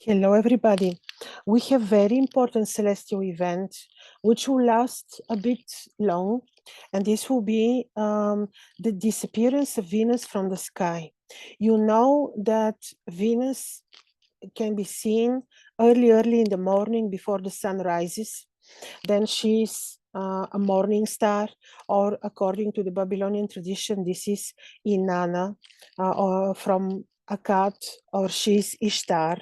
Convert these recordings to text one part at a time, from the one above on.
Hello, everybody. We have very important celestial event, which will last a bit long, and this will be the disappearance of Venus from the sky. You know that Venus can be seen early in the morning before the sun rises. Then she's a morning star, or according to the Babylonian tradition, this is Inanna, or from Akkad, or she's Ishtar.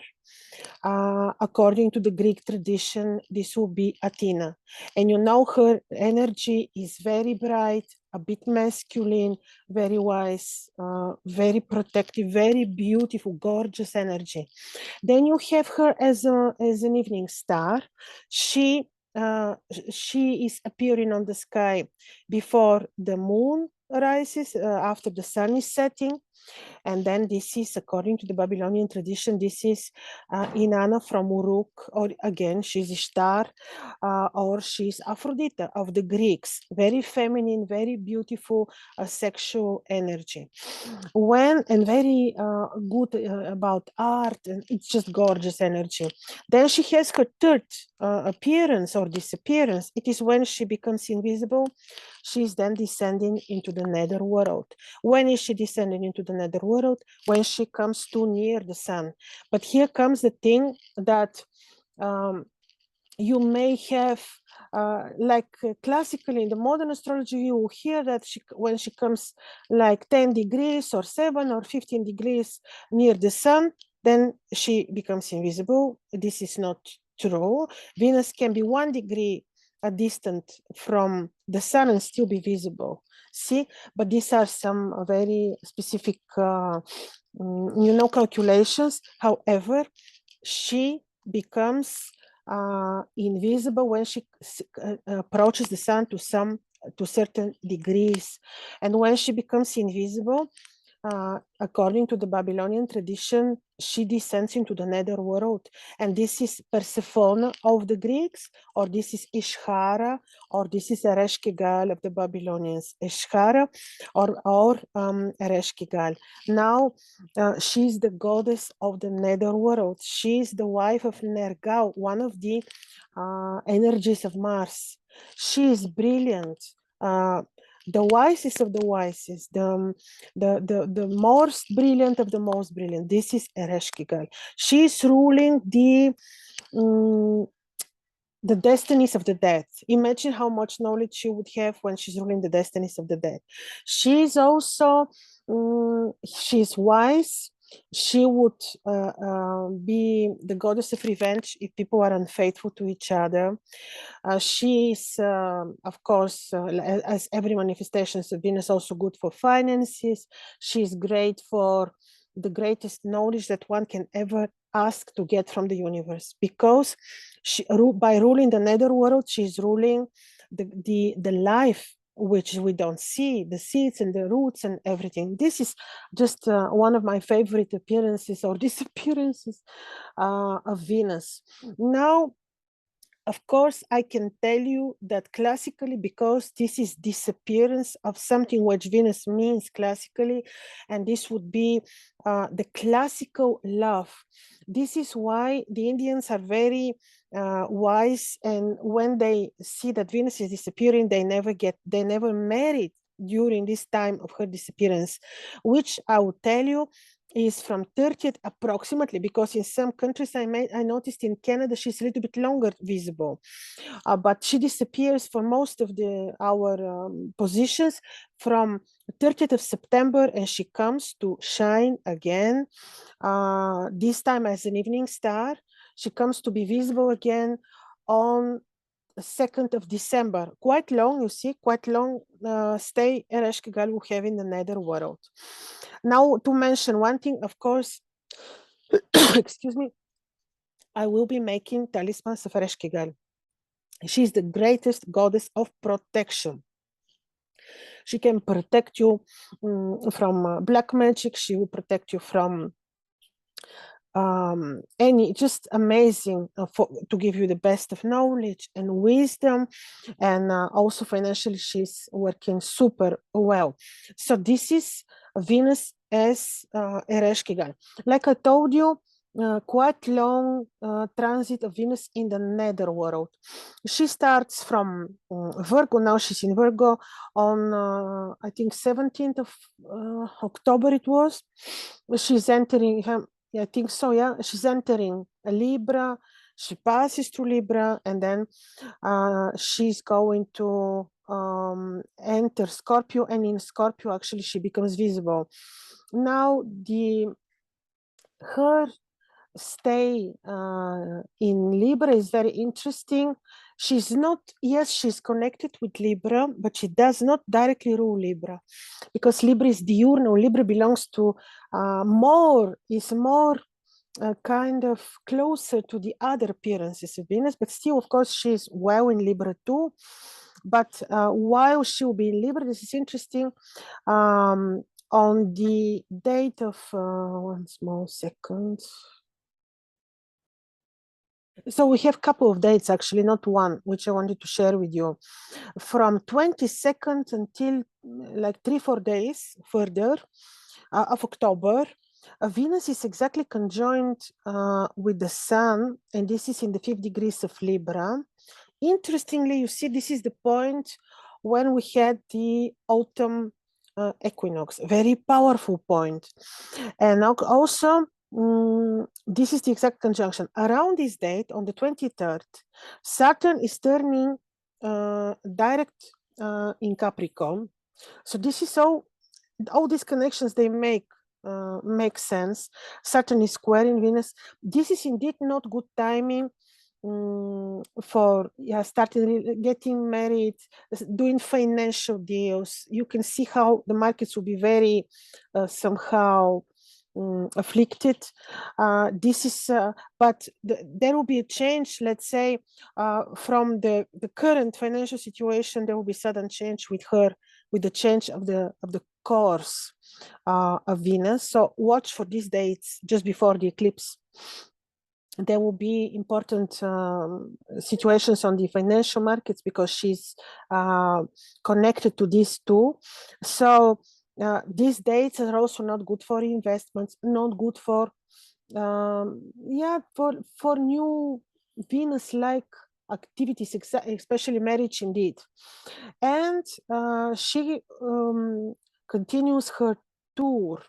According to the Greek tradition, this will be Athena. And you know, her energy is very bright, a bit masculine, very wise, very protective, very beautiful, gorgeous energy. Then you have her as an evening star. She she is appearing on the sky before the moon rises, after the sun is setting. And then this is, according to the Babylonian tradition, this is Inanna from Uruk, or again, she's Ishtar, or she's Aphrodite of the Greeks. Very feminine, very beautiful sexual energy. And very good about art, and it's just gorgeous energy. Then she has her third appearance or disappearance. It is when she becomes invisible. She's then descending into the nether world. When is she descending into the nether world? When she comes too near the sun. But here comes the thing that you may have, classically in the modern astrology, you will hear that when she comes like 10 degrees or 7 or 15 degrees near the sun, then she becomes invisible. This is not true. Venus can be 1 degree distant from the sun and still be visible. See, but these are some very specific, calculations. However, she becomes invisible when she approaches the sun to certain degrees. And when she becomes invisible, according to the Babylonian tradition, she descends into the nether world. And this is Persephone of the Greeks, or this is Ishara, or this is Ereshkigal of the Babylonians. Ishara or Ereshkigal. Now, she's the goddess of the nether world. She's the wife of Nergal, one of the energies of Mars. She is brilliant. The wisest of the wisest, the most brilliant of the most brilliant. This is Ereshkigal. She's ruling the destinies of the dead. Imagine how much knowledge she would have when she's ruling the destinies of the dead. She's also, she's wise. She would be the goddess of revenge if people are unfaithful to each other. She is, of course, as every manifestation of Venus, also good for finances. She's great for the greatest knowledge that one can ever ask to get from the universe, because by ruling the nether world, she's ruling the life which we don't see, the seeds and the roots and everything. This is just one of my favorite appearances or disappearances of Venus. Now, of course, I can tell you that classically, because this is disappearance of something which Venus means classically, and this would be the classical love. This is why the Indians are very wise, and when they see that Venus is disappearing, they never married during this time of her disappearance, which I will tell you is from 30th approximately, because in some countries I noticed in Canada she's a little bit longer visible, but she disappears for most of our positions from 30th of September, and she comes to shine again, this time as an evening star. She comes to be visible again on 2nd of December. Quite long, you see, quite long stay Ereshkigal will have in the nether world. Now, to mention one thing, of course, excuse me, I will be making Talismans of Ereshkigal. She's the greatest goddess of protection. She can protect you from black magic. She will protect you from any, just amazing to give you the best of knowledge and wisdom, and also financially she's working super well. So this is Venus as Ereshkigal. Like I told you, quite long transit of Venus in the netherworld. She starts from Virgo. Now she's in Virgo on, I think, 17th of October it was. She's entering, I think so, yeah. She's entering a Libra. She passes through Libra, and then she's going to enter Scorpio, and in Scorpio, actually, she becomes visible. Now, her stay in Libra is very interesting. She's not, yes, she's connected with Libra, but she does not directly rule Libra, because Libra is diurnal. Libra belongs to is more kind of closer to the other appearances of Venus, but still, of course, she's well in Libra too. But while she will be in Libra, this is interesting. On the date of, one small second. So we have a couple of dates, actually, not one, which I wanted to share with you. From 22nd until like 3-4 days further of October, Venus is exactly conjoined with the Sun, and this is in the 5 degrees of Libra. Interestingly, you see, this is the point when we had the autumn equinox, very powerful point. And also, this is the exact conjunction. Around this date, on the 23rd, Saturn is turning direct in Capricorn. So this is all these connections, they make sense. Saturn is squaring Venus. This is indeed not good timing for starting getting married, doing financial deals. You can see how the markets will be very somehow afflicted. This is, but there will be a change. Let's say from the current financial situation, there will be sudden change with her, with the change of the course of Venus. So watch for these dates just before the eclipse. There will be important situations on the financial markets because she's connected to these two. So these dates are also not good for investments, not good for for new Venus-like activities, especially marriage indeed. And she continues her tour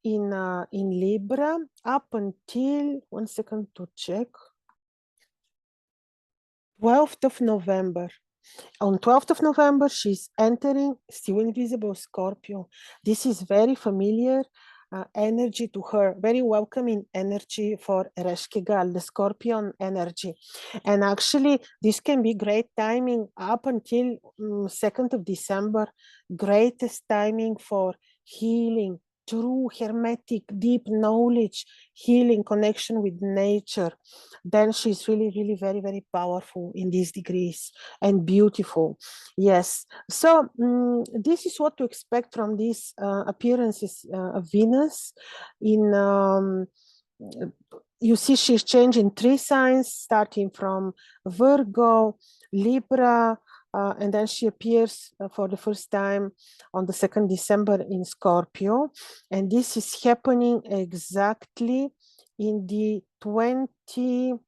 in Libra up until, one second to check, 12th of November. On 12th of November, she's entering still invisible Scorpio. This is very familiar energy to her, very welcoming energy for Ereshkigal, the Scorpion energy. And actually, this can be great timing up until 2nd of December, greatest timing for healing, true hermetic, deep knowledge, healing, connection with nature. Then she's really, really very, very powerful in these degrees and beautiful. Yes. So this is what to expect from these appearances of Venus. In you see, she's changing 3 signs, starting from Virgo, Libra, and then she appears for the first time on the 2nd December in Scorpio. And this is happening exactly in the 25th,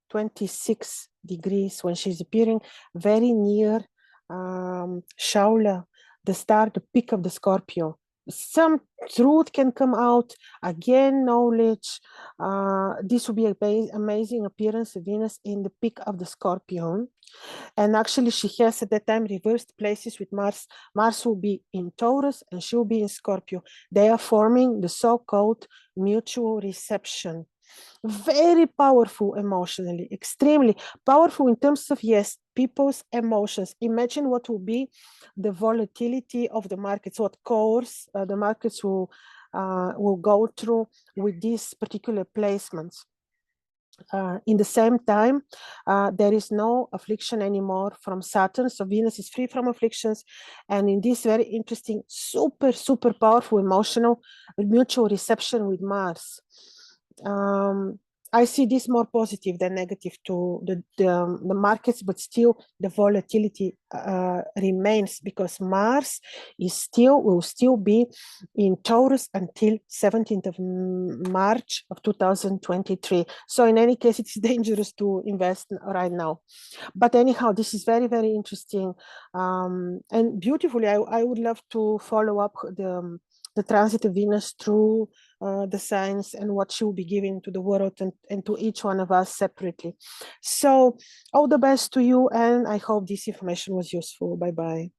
26 degrees when she's appearing very near Shaula, the star, the peak of the Scorpio. Some truth can come out, again, knowledge. This will be an amazing appearance of Venus in the peak of the Scorpion. And actually, she has at that time reversed places with Mars. Mars will be in Taurus and she will be in Scorpio. They are forming the so-called mutual reception. Very powerful emotionally, extremely powerful in terms of, yes, people's emotions. Imagine what will be the volatility of the markets, what course the markets will go through with these particular placements. In the same time, there is no affliction anymore from Saturn, so Venus is free from afflictions, and in this very interesting, super, super powerful emotional mutual reception with Mars. I see this more positive than negative to the markets, but still the volatility remains because Mars will still be in Taurus until 17th of March of 2023. So in any case, it's dangerous to invest right now. But anyhow, this is very, very interesting and beautifully. I would love to follow up the transit of Venus through the signs and what she will be giving to the world and to each one of us separately. So all the best to you, and I hope this information was useful. Bye-bye.